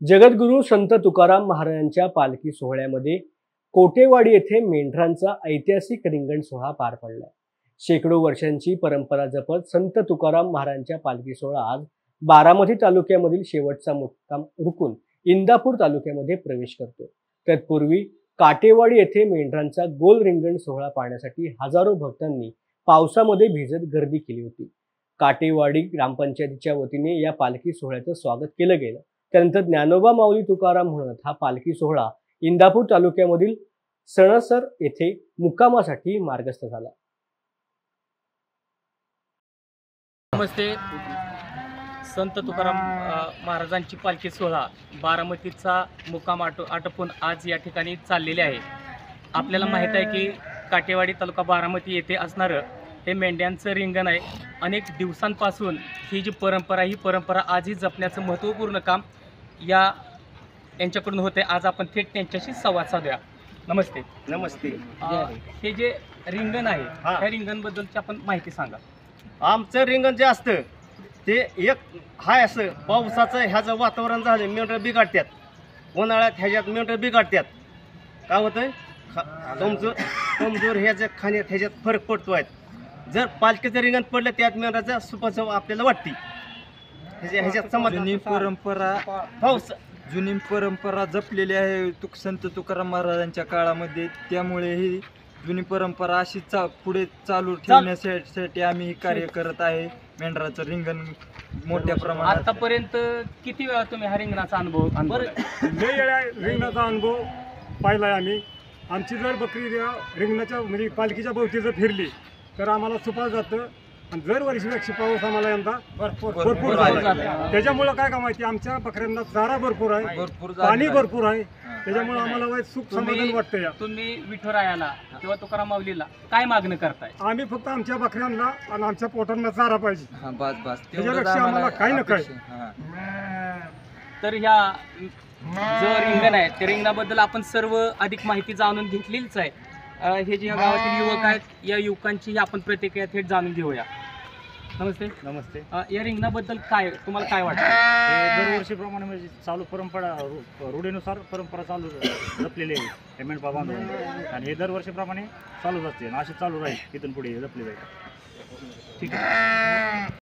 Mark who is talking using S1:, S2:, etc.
S1: जगद्गुरू संत तुकाराम महाराजांच्या पालखी सोहळ्यामध्ये कोटेवाडी येथे मेंढरांचा ऐतिहासिक रिंगण सोहळा पार पडला। शेकडो वर्षांची परंपरा जपत संत तुकाराम महाराजांच्या पालखी सोहळा आज बारामती तालुक्यामधील शेवटचा मुक्काम रुकून इंदापूर तालुक्यामध्ये प्रवेश करतो। तत्पूर्वी काटेवाडी येथे मेंढरांचा गोल रिंगण सोहळा पाहण्यासाठी हजारो भक्तांनी पावसामध्ये भिजत गर्दी केली होती। काटेवाडी ग्रामपंचायतीच्या वतीने या पालखी सोहळ्याचं स्वागत केलं गेलं। त्यानंतर ज्ञानोबा माऊली तुकाराम म्हणत हा पालखी सोहळा इंदापूर तालुक्यामधील सणसर येथे मुक्कामासाठी मार्गस्थ झाला।
S2: नमस्ते। संत तुकाराम महाराजांची पालखी सोहळा बारामतीचा मुक्काम आटोपून आज या ठिकाणी चाललेले आहे। आपल्याला माहित आहे की काटेवाडी तालुका बारामती येथे असणारं हे मेंढ्यांचं रिंगण आहे। अनेक दिवसांपासून ही जी परंपरा आजही जपण्याचं महत्त्वपूर्ण काम यांच्याकडून होते। आज आपण थेट त्यांच्याशी संवाद साधूया। नमस्ते।
S3: नमस्ते।
S2: हे जे रिंगण आहे त्या रिंगणबद्दलची आपण माहिती सांगा।
S3: आमचं रिंगण जे असतं ते एक हाय असं पावसाचं ह्याचं वातावरण झालं मेंढरं बिघडतात, उन्हाळ्यात ह्याच्यात मेंढरं बिघडतात। काय होतं कमजोर ह्याच्या खाण्यात ह्याच्यात फरक पडतो आहे। जर पालखीचं रिंगण पडलं त्यात मेंढराचा सुपाचव आपल्याला वाटते। ह्याच्यात
S4: जुनी परंपरा जपलेली आहे संत तुकाराम महाराजांच्या काळामध्ये। त्यामुळे ही जुनी परंपरा अशी पुढे चालू ठेवण्यासाठी आम्ही हे कार्य करत आहे। मेंढराचं रिंगण मोठ्या प्रमाणात
S2: आतापर्यंत किती वेळा तुम्ही हा रिंगणाचा अनुभव
S5: रिंगणाचा अनुभव पाहिला आहे आम्ही। आमची जर बकरी रिंगणाच्या म्हणजे पालखीच्या भोवती जर फिरली तर आम्हाला सुपास जातं आणि दरवर्षीपेक्षा पाऊस आम्हाला यंदा भरपूर झाला। त्याच्यामुळं काय का माहिती आमच्या बकऱ्यांना चारा भरपूर आहे, पाणी भरपूर आहे। त्याच्यामुळे आम्हाला सुख समाधान वाटतं।
S2: तुम्ही विठुरायाला किंवा तुकाराम माऊलीला काय मागणं करताय?
S5: आम्ही फक्त आमच्या बकऱ्यांना आणि आमच्या पोटांना चारा पाहिजे, त्याच्यापेक्षा आम्हाला काही नको आहे।
S2: तर ह्या जो रिंगण आहे त्या रिंगणाबद्दल आपण सर्व अधिक माहिती जाणून घेतलीच आहे। हे जे गावातील युवक आहेत या युवकांची आपण प्रतिक्रिया थेट जाणून घेऊया। नमस्ते।
S3: नमस्ते।
S2: या रिंगणाबद्दल तुम्हाला काय वाटतं?
S6: दरवर्षीप्रमाणे म्हणजे चालू परंपरा रूढीनुसार परंपरा चालू जपलेली आहे पेमेंट बाबांकडून, आणि हे दरवर्षीप्रमाणे चालूच असते, अशी चालू राहील इथून पुढे जपली जाईल।
S2: ठीक आहे।